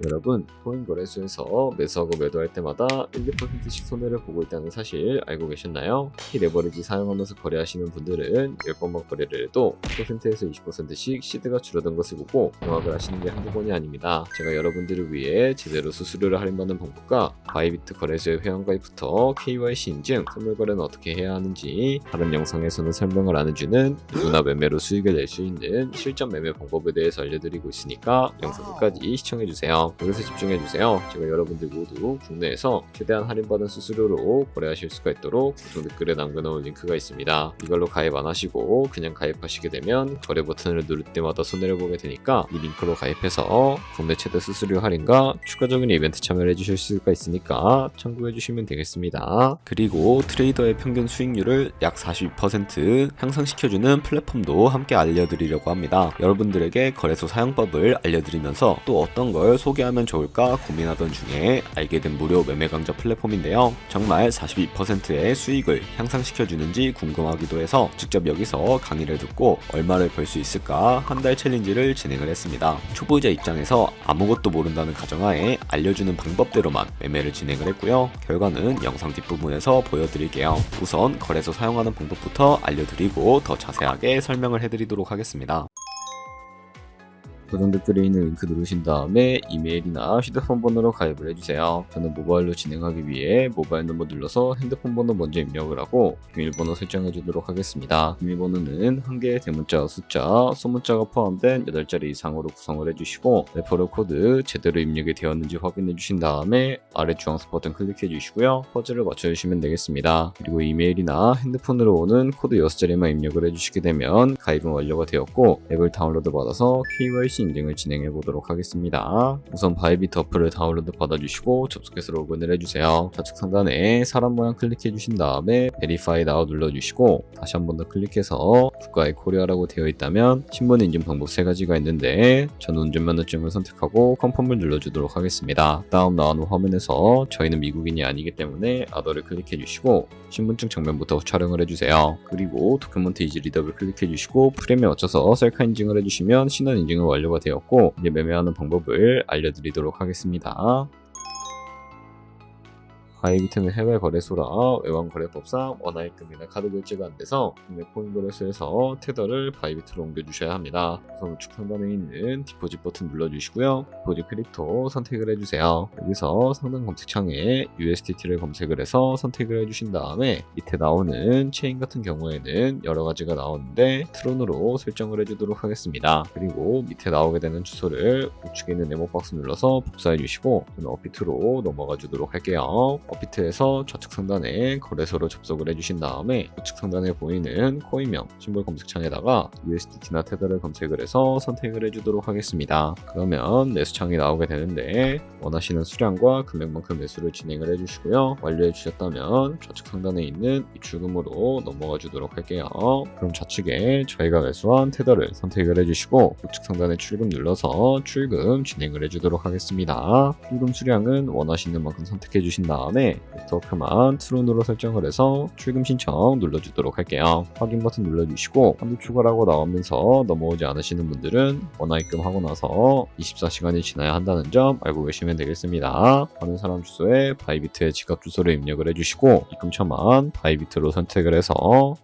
여러분, 코인 거래소에서 매수하고 매도할 때마다 1~2%씩 손해를 보고 있다는 사실 알고 계셨나요? 특히 레버리지 사용하면서 거래하시는 분들은 10번만 거래를 해도 10%에서 20%씩 시드가 줄어든 것을 보고 경악을 하시는 게 한두 번이 아닙니다. 제가 여러분들을 위해 제대로 수수료를 할인받는 방법과 바이비트 거래소의 회원가입부터 KYC 인증, 선물 거래는 어떻게 해야 하는지 다른 영상에서는 설명을 안 해주는 누구나 매매로 수익을 낼 수 있는 실전 매매 방법에 대해서 알려드리고 있으니까 영상 끝까지 시청해주세요. 여기서 집중해주세요. 제가 여러분들 모두 국내에서 최대한 할인받은 수수료로 거래하실 수가 있도록 구독 댓글에 남겨놓은 링크가 있습니다. 이걸로 가입 안 하시고 그냥 가입하시게 되면 거래 버튼을 누를 때마다 손해를 보게 되니까 이 링크로 가입해서 국내 최대 수수료 할인과 추가적인 이벤트 참여를 해주실 수가 있으니까 참고해주시면 되겠습니다. 그리고 트레이더의 평균 수익률을 약 42% 향상시켜주는 플랫폼도 함께 알려드리려고 합니다. 여러분들에게 거래소 사용법을 알려드리면서 또 어떤 걸 소개하면 좋을까 고민하던 중에 알게 된 무료 매매 강좌 플랫폼인데요. 정말 42%의 수익을 향상시켜주는지 궁금하기도 해서 직접 여기서 강의를 듣고 얼마를 벌 수 있을까 한 달 챌린지를 진행을 했습니다. 초보자 입장에서 아무것도 모른다는 가정하에 알려주는 방법대로만 매매를 진행을 했고요. 결과는 영상 뒷부분에서 보여드릴게요. 우선 거래소 사용하는 방법부터 알려드리고 더 자세하게 설명을 해드리도록 하겠습니다. 고정 댓글에 있는 링크 누르신 다음에 이메일이나 휴대폰 번호로 가입을 해주세요. 저는 모바일로 진행하기 위해 모바일 넘버 눌러서 핸드폰 번호 먼저 입력을 하고 비밀번호 설정해 주도록 하겠습니다. 비밀번호는 한 개의 대문자, 숫자, 소문자가 포함된 8자리 이상으로 구성을 해주시고 레퍼럴 코드 제대로 입력이 되었는지 확인해 주신 다음에 아래 주황색 버튼 클릭해 주시고요. 퍼즐을 맞춰주시면 되겠습니다. 그리고 이메일이나 핸드폰으로 오는 코드 6자리만 입력을 해주시게 되면 가입은 완료가 되었고 앱을 다운로드 받아서 KYC 인증을 진행해 보도록 하겠습니다. 우선 바이비트 어플을 다운로드 받아주시고 접속해서 로그인을 해주세요. 좌측 상단에 사람 모양 클릭해 주신 다음에 Verify Now 눌러주시고 다시 한 번 더 클릭해서 국가의 코리아라고 되어 있다면 신분 인증 방법 3가지가 있는데 저는 운전면허증을 선택하고 컨펌을 눌러주도록 하겠습니다. 다음 나오는 화면에서 저희는 미국인이 아니기 때문에 아더를 클릭해 주시고 신분증 정면부터 촬영을 해주세요. 그리고 도큐먼트 이지 리더를 클릭해 주시고 프레임에 맞춰서 셀카 인증을 해주시면 신원 인증은 완료가 되었고 이제 매매하는 방법을 알려드리도록 하겠습니다. 바이비트는 해외 거래소라 외환 거래법상 원화입금이나 카드 결제가 안 돼서 국내 코인 거래소에서 테더를 바이비트로 옮겨주셔야 합니다. 우선 우측 상단에 있는 디포짓 버튼 눌러주시고요. 디포짓 크립토 선택을 해주세요. 여기서 상단 검색창에 USDT를 검색을 해서 선택을 해주신 다음에 밑에 나오는 체인 같은 경우에는 여러 가지가 나오는데 트론으로 설정을 해주도록 하겠습니다. 그리고 밑에 나오게 되는 주소를 우측에 있는 네모박스 눌러서 복사해 주시고 저는 업비트로 넘어가 주도록 할게요. 업비트에서 좌측 상단에 거래소로 접속을 해주신 다음에 우측 상단에 보이는 코인명 심볼 검색창에다가 USDT나 테더를 검색을 해서 선택을 해주도록 하겠습니다. 그러면 매수창이 나오게 되는데 원하시는 수량과 금액만큼 매수를 진행을 해주시고요. 완료해 주셨다면 좌측 상단에 있는 입출금으로 넘어가 주도록 할게요. 그럼 좌측에 저희가 매수한 테더를 선택을 해주시고 우측 상단에 출금 눌러서 출금 진행을 해주도록 하겠습니다. 출금 수량은 원하시는 만큼 선택해 주신 다음에 네트워크만 트론으로 설정을 해서 출금 신청 눌러주도록 할게요. 확인 버튼 눌러주시고 한두 추가라고 나오면서 넘어오지 않으시는 분들은 원화입금 하고 나서 24시간이 지나야 한다는 점 알고 계시면 되겠습니다. 하는 사람 주소에 바이비트의 지갑 주소를 입력을 해주시고 입금처만 바이비트로 선택을 해서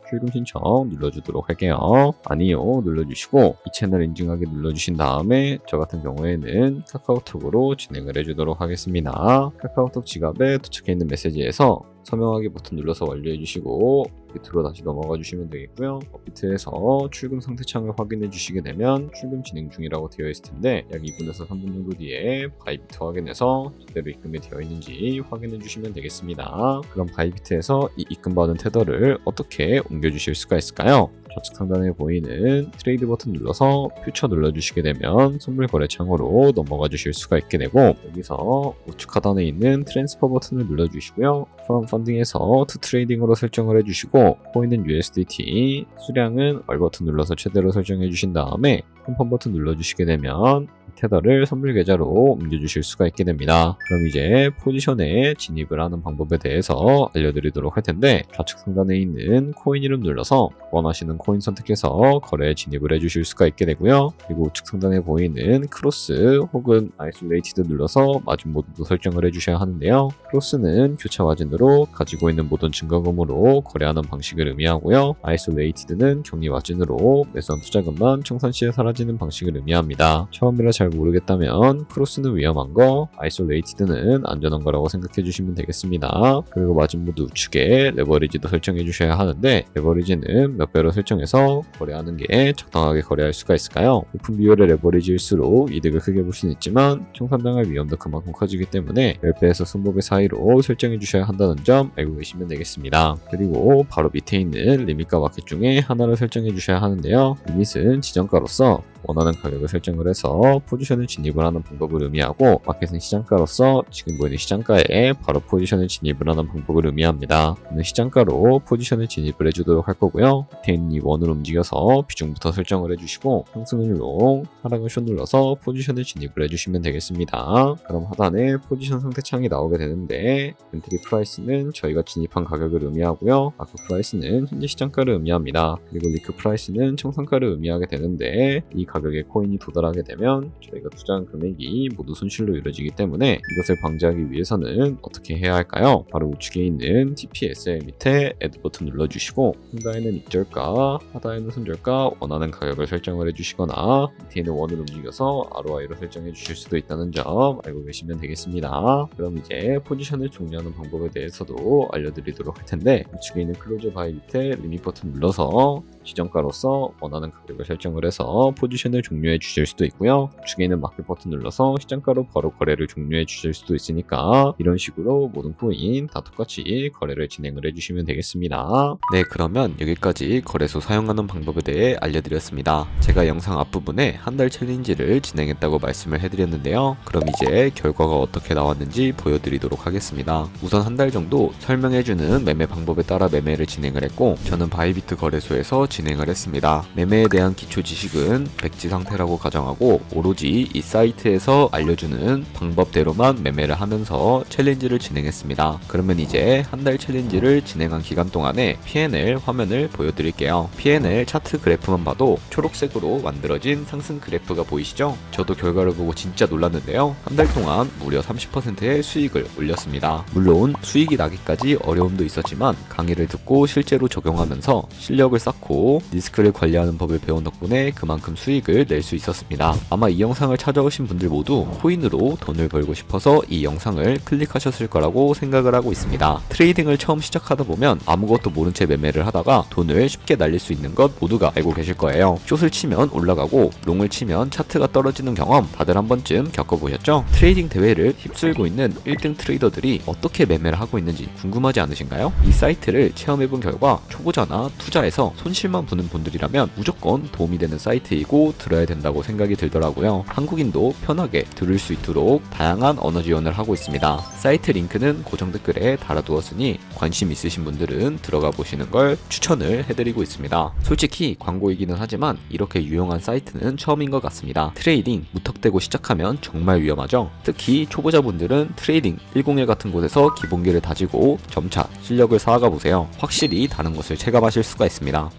출금 신청 눌러주도록 할게요. 아니요 눌러주시고 이 채널 인증하기 눌러주신 다음에 저 같은 경우에는 카카오톡으로 진행을 해주도록 하겠습니다. 카카오톡 지갑에 도착해 있는 메시지에서 서명하기 버튼 눌러서 완료해 주시고 밑으로 다시 넘어가 주시면 되겠고요. 업비트에서 출금 상태 창을 확인해 주시게 되면 출금 진행 중이라고 되어 있을 텐데 약 2분에서 3분 정도 뒤에 바이비트 확인해서 제대로 입금이 되어 있는지 확인해 주시면 되겠습니다. 그럼 바이비트에서 이 입금받은 테더를 어떻게 옮겨 주실 수가 있을까요? 좌측 상단에 보이는 트레이드 버튼 눌러서 퓨처 눌러주시게 되면 선물 거래 창으로 넘어가 주실 수가 있게 되고 여기서 우측 하단에 있는 트랜스퍼 버튼을 눌러주시고요. 프롬 펀딩에서 투 트레이딩으로 설정을 해주시고 코인은 USDT 수량은 얼 버튼 눌러서 최대로 설정해 주신 다음에 컨펌 버튼 눌러주시게 되면 테더를 선물 계좌로 옮겨주실 수가 있게 됩니다. 그럼 이제 포지션에 진입을 하는 방법에 대해서 알려드리도록 할 텐데, 좌측 상단에 있는 코인 이름 눌러서 원하시는 코인 선택해서 거래에 진입을 해주실 수가 있게 되고요. 그리고 우측 상단에 보이는 크로스 혹은 아이솔레이티드 눌러서 마진 모드도 설정을 해주셔야 하는데요. 크로스는 교차 마진으로 가지고 있는 모든 증거금으로 거래하는 방식을 의미하고요. 아이솔레이티드는 격리 마진으로 매수한 투자금만 청산 시에 사라지는 방식을 의미합니다. 처음이라 잘 모르겠다면 크로스는 위험한 거, 아이솔레이티드는 안전한 거라고 생각해 주시면 되겠습니다. 그리고 마진 모드 우측에 레버리지도 설정해 주셔야 하는데, 레버리지는 몇 배로 설정해서 거래하는 게 적당하게 거래할 수가 있을까요? 높은 비율의 레버리지일수록 이득을 크게 볼 수는 있지만 청산당할 위험도 그만큼 커지기 때문에 10배에서 20배 사이로 설정해 주셔야 한다는 점 알고 계시면 되겠습니다. 그리고 바로 밑에 있는 리밋과 마켓 중에 하나를 설정해 주셔야 하는데요. 리밋은 지정가로서 원하는 가격을 설정을 해서 포지션을 진입을 하는 방법을 의미하고, 마켓은 시장가로서 지금 보이는 시장가에 바로 포지션을 진입을 하는 방법을 의미합니다. 저는 시장가로 포지션을 진입을 해주도록 할 거고요. 밑에 있는 이 원을 움직여서 비중부터 설정을 해주시고, 상승을 롱, 하락을 숏 눌러서 포지션을 진입을 해주시면 되겠습니다. 그럼 하단에 포지션 상태 창이 나오게 되는데, 엔트리 프라이스는 저희가 진입한 가격을 의미하고요. 마크 프라이스는 현재 시장가를 의미합니다. 그리고 리크 프라이스는 청산가를 의미하게 되는데, 이 가격에 코인이 도달하게 되면 저희가 투자한 금액이 모두 손실로 이루어지기 때문에 이것을 방지하기 위해서는 어떻게 해야 할까요? 바로 우측에 있는 TPSL 밑에 Add 버튼 눌러주시고, 상단에는 입절가, 하단에는 손절가 원하는 가격을 설정을 해주시거나, 밑에 있는 원을 움직여서 ROI로 설정해 주실 수도 있다는 점 알고 계시면 되겠습니다. 그럼 이제 포지션을 종료하는 방법에 대해서도 알려드리도록 할 텐데, 우측에 있는 클로즈 바이 밑에 리밋 버튼 눌러서 지정가로서 원하는 가격을 설정을 해서 포지션을 종료해 주실 수도 있고요. 우측에 있는 마켓 버튼 눌러서 시장가로 바로 거래를 종료해 주실 수도 있으니까, 이런 식으로 모든 코인 다 똑같이 거래를 진행을 해주시면 되겠습니다. 네, 그러면 여기까지 거래소 사용하는 방법에 대해 알려드렸습니다. 제가 영상 앞부분에 한 달 챌린지를 진행했다고 말씀을 해드렸는데요. 그럼 이제 결과가 어떻게 나왔는지 보여드리도록 하겠습니다. 우선 한 달 정도 설명해주는 매매 방법에 따라 매매를 진행을 했고, 저는 바이비트 거래소에서 진행을 했습니다. 매매에 대한 기초 지식은 백지 상태라고 가정하고, 오로지 이 사이트에서 알려주는 방법대로만 매매를 하면서 챌린지를 진행했습니다. 그러면 이제 한 달 챌린지를 진행한 기간 동안에 P&L 화면을 보여드릴게요. P&L 차트 그래프만 봐도 초록색으로 만들어진 상승 그래프가 보이시죠? 저도 결과를 보고 진짜 놀랐는데요. 한 달 동안 무려 30%의 수익을 올렸습니다. 물론 수익이 나기까지 어려움도 있었지만 강의를 듣고 실제로 적용하면서 실력을 쌓고 리스크를 관리하는 법을 배운 덕분에 그만큼 수익을 낼 수 있었습니다. 아마 이 영상을 찾아오신 분들 모두 코인으로 돈을 벌고 싶어서 이 영상을 클릭하셨을 거라고 생각을 하고 있습니다. 트레이딩을 처음 시작하다 보면 아무것도 모른 채 매매를 하다가 돈을 쉽게 날릴 수 있는 것 모두가 알고 계실 거예요. 숏을 치면 올라가고 롱을 치면 차트가 떨어지는 경험 다들 한 번쯤 겪어보셨죠? 트레이딩 대회를 휩쓸고 있는 1등 트레이더들이 어떻게 매매를 하고 있는지 궁금하지 않으신가요? 이 사이트를 체험해본 결과 초보자나 투자에서 손실만 보는 분들이라면 무조건 도움이 되는 사이트이고 들어야 된다고 생각이 들더라고요. 한국인도 편하게 들을 수 있도록 다양한 언어 지원을 하고 있습니다. 사이트 링크는 고정 댓글에 달아두었으니 관심 있으신 분들은 들어가 보시는 걸 추천을 해드리고 있습니다. 솔직히 광고이기는 하지만 이렇게 유용한 사이트는 처음인 것 같습니다. 트레이딩 무턱대고 시작하면 정말 위험하죠. 특히 초보자분들은 트레이딩 101 같은 곳에서 기본기를 다지고 점차 실력을 쌓아가 보세요. 확실히 다른 것을 체감하실 수가 있습니다.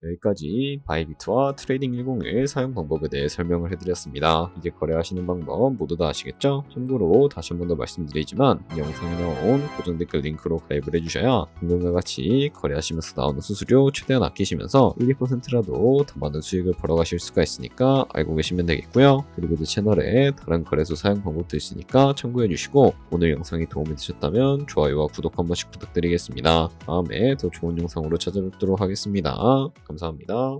여기까지 바이비트와 트레이딩 101 사용 방법에 대해 설명을 해드렸습니다. 이제 거래하시는 방법 모두 다 아시겠죠? 참고로 다시 한 번 더 말씀드리지만 이 영상에 나온 고정 댓글 링크로 가입을 해주셔야 방금과 같이 거래하시면서 나오는 수수료 최대한 아끼시면서 1, 2%라도 더 많은 수익을 벌어가실 수가 있으니까 알고 계시면 되겠고요. 그리고 제 채널에 다른 거래소 사용 방법도 있으니까 참고해주시고, 오늘 영상이 도움이 되셨다면 좋아요와 구독 한 번씩 부탁드리겠습니다. 다음에 더 좋은 영상으로 찾아뵙도록 하겠습니다. 감사합니다.